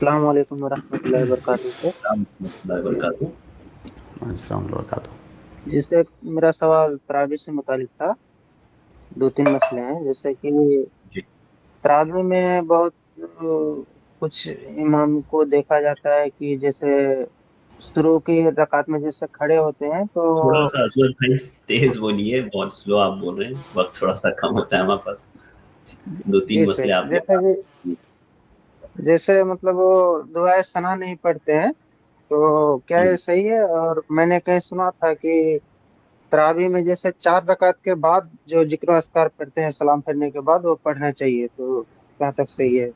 السلام علیکم ورحمۃ اللہ وبرکاتہ سے السلام ورحمۃ اللہ وبرکاتہ۔ السلام علیکم وبرکاتہ۔ جیسے میرا سوال تراویح سے متعلق تھا۔ دو تین مسئلے ہیں، جیسے کہ جی تراویح میں بہت کچھ امام کو دیکھا جاتا ہے کہ جیسے شروع کی رکعت میں جیسے کھڑے ہوتے ہیں تو تھوڑا سا اسود بھائی تیز بولیے، بہت سلو آپ بول رہے ہیں، وقت تھوڑا سا کم ہوتا ہے ہمارے پاس۔ دو تین جی مسئلے آپ جیسے جیسے مطلب وہ دعائے ثنا نہیں پڑھتے ہیں، تو کیا یہ صحیح ہے؟ اور میں نے کہیں سنا تھا کہ تراویح میں جیسے 4 رکعت کے بعد جو ذکر و اذکار پڑھتے ہیں سلام پھیرنے کے بعد، وہ پڑھنا چاہیے، تو کہاں تک صحیح ہے؟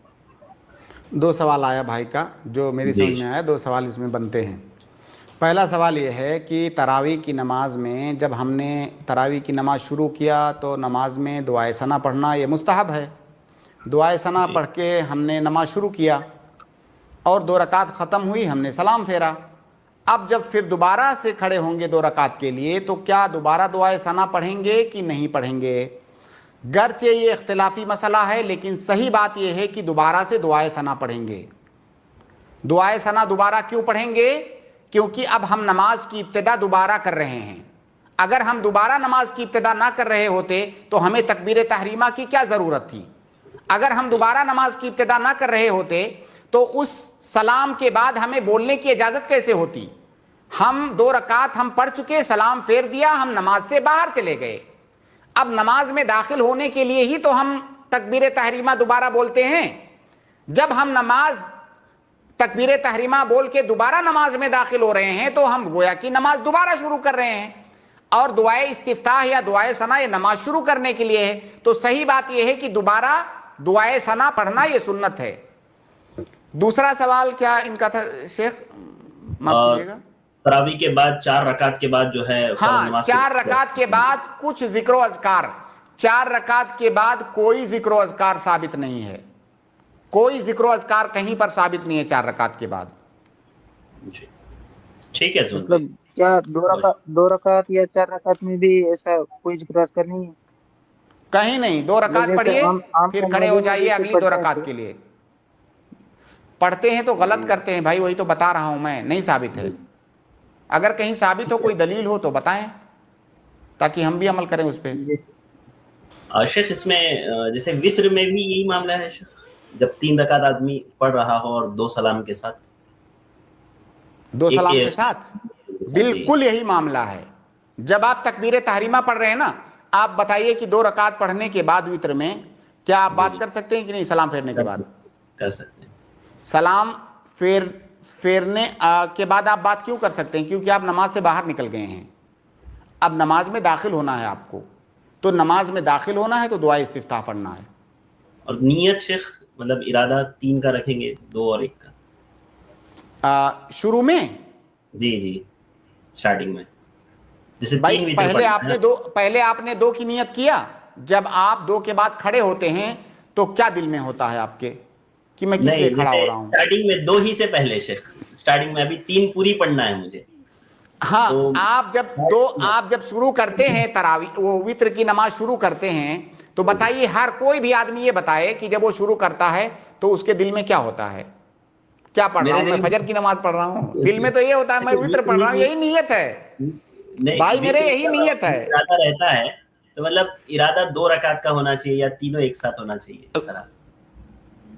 دو سوال آیا بھائی کا، جو میری جی سمجھ میں آیا، دو سوال اس میں بنتے ہیں۔ پہلا سوال یہ ہے کہ تراویح کی نماز میں جب ہم نے تراویح کی نماز شروع کیا تو نماز میں دعائے ثنا پڑھنا یہ مستحب ہے۔ دعائے ثنا جی پڑھ کے ہم نے نماز شروع کیا اور 2 رکعت ختم ہوئی، ہم نے سلام پھیرا۔ اب جب پھر دوبارہ سے کھڑے ہوں گے 2 رکعت کے لیے تو کیا دوبارہ دعائے ثنا پڑھیں گے کہ نہیں پڑھیں گے؟ گرچہ یہ اختلافی مسئلہ ہے لیکن صحیح بات یہ ہے کہ دوبارہ سے دعائے ثنا پڑھیں گے۔ دعائے ثنا دوبارہ کیوں پڑھیں گے؟ کیونکہ اب ہم نماز کی ابتدا دوبارہ کر رہے ہیں۔ اگر ہم دوبارہ نماز کی ابتدا نہ کر رہے ہوتے تو ہمیں تکبیر تحریمہ کی کیا ضرورت تھی؟ اگر ہم دوبارہ نماز کی ابتدا نہ کر رہے ہوتے تو اس سلام کے بعد ہمیں بولنے کی اجازت کیسے ہوتی؟ ہم 2 رکعت ہم پڑھ چکے، سلام پھیر دیا، ہم نماز سے باہر چلے گئے۔ اب نماز میں داخل ہونے کے لیے ہی تو ہم تکبیر تحریمہ دوبارہ بولتے ہیں۔ جب ہم نماز تکبیر تحریمہ بول کے دوبارہ نماز میں داخل ہو رہے ہیں تو ہم گویا کہ نماز دوبارہ شروع کر رہے ہیں، اور دعائے استفتاح یا دعائے ثنا یہ نماز شروع کرنے کے لیے ہے۔ تو صحیح بات یہ ہے کہ دوبارہ دعائے ثنا پڑھنا یہ سنت ہے۔ دوسرا سوال کیا ان کا تھا شیخ؟ معاف کیجیے گا۔ تراویح کے بعد 4 رکعت کے بعد جو ہے فرض ہاں، نماز 4 رکعت کے بعد کچھ ذکر و اذکار، 4 رکعت کے بعد کوئی ذکر و اذکار ثابت نہیں ہے، کوئی ذکر و اذکار کہیں پر ثابت نہیں ہے 4 رکعت کے بعد۔ جی ٹھیک ہے زون مطلب بھائی، کیا 2 رکعت یا 4 رکعت میں بھی ایسا کوئی ذکر و اذکار نہیں ہے؟ کہیں نہیں۔ 2 رکعت مطلب جیسے پڑھیے عام پھر کھڑے ہو نمازوں میں جائیے جیسے اگلی پڑھتے ہیں 2 رکعت تو کے لیے۔ پڑھتے ہیں تو غلط کرتے ہیں بھائی، وہی تو بتا رہا ہوں میں، نہیں ثابت ہے۔ اگر کہیں ثابت ہو، کوئی دلیل ہو تو بتائیں تاکہ ہم بھی عمل کریں اس پہ۔ جی۔ شیخ اس میں جیسے وطر میں بھی یہی معاملہ ہے شیخ، جب 3 رکعت آدمی پڑھ رہا ہو اور 2 سلام کے ساتھ، 2 ایک سلام کے ساتھ جی بالکل یہی معاملہ ہے۔ جب آپ تکبیر تحریمہ پڑھ رہے ہیں نا، آپ بتائیے کہ 2 رکعت پڑھنے کے بعد وطر میں کیا آپ بات کر سکتے ہیں کہ نہیں؟ سلام پھیرنے کے بعد کر سکتے ہیں۔ سلام پھیرنے کے بعد آپ بات کیوں کر سکتے ہیں؟ کیونکہ آپ نماز سے باہر نکل گئے ہیں، اب نماز میں داخل ہونا ہے آپ کو، تو نماز میں داخل ہونا ہے تو دعا استفتاح پڑھنا ہے۔ اور نیت شیخ مطلب ارادہ 3 کا رکھیں گے، 2 اور 1 کا شروع میں جی جی سٹارٹنگ میں جیسے 3 بھائی وطر پڑھنا ہے نا۔ پہلے آپ نے 2 کی نیت کیا، جب آپ 2 کے بعد کھڑے ہوتے ہیں تو کیا دل میں ہوتا ہے آپ کے کہ میں کس لیے نہیں کھڑا جیسے ہو رہا ہوں؟ سٹارٹنگ میں 2 ہی سے پہلے شیخ، سٹارٹنگ میں ابھی 3 پوری پڑھنا ہے مجھے، ہاں، تو آپ جب شروع کرتے ہیں تراویح وہ وطر کی نماز شروع کرتے ہیں تو بتائیے، ہر کوئی بھی آدمی یہ بتائے کہ جب وہ شروع کرتا ہے تو اس کے دل میں کیا ہوتا ہے؟ کیا پڑھ رہا میرے ہوں میں؟ دل فجر کی نماز پڑھ رہا ہوں، دل میں تو یہ ہوتا ہے میں وطر پڑھ رہا ہوں، یہی نیت ہے نہیں بھائی میرے، یہی نیت ہے۔ ارادہ رہتا ہے تو مطلب ارادہ 2 رکعت کا ہونا چاہیے یا تینوں ایک ساتھ ہونا چاہیے، اس طرح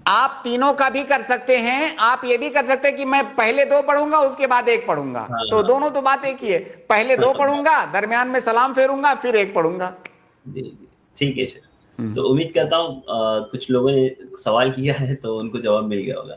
آپ تینوں کا بھی کر سکتے ہیں، آپ یہ بھی کر سکتے ہیں کہ میں پہلے 2 پڑھوں گا اس کے بعد 1 پڑھوں گا، تو دونوں تو بات ایک ہی ہے، پہلے 2 پڑھوں گا، درمیان میں سلام پھیروں گا، پھر 1 پڑھوں گا۔ جی جی ٹھیک ہے شیخ، تو امید کرتا ہوں کچھ لوگوں نے سوال کیا ہے تو ان کو جواب مل گیا ہوگا۔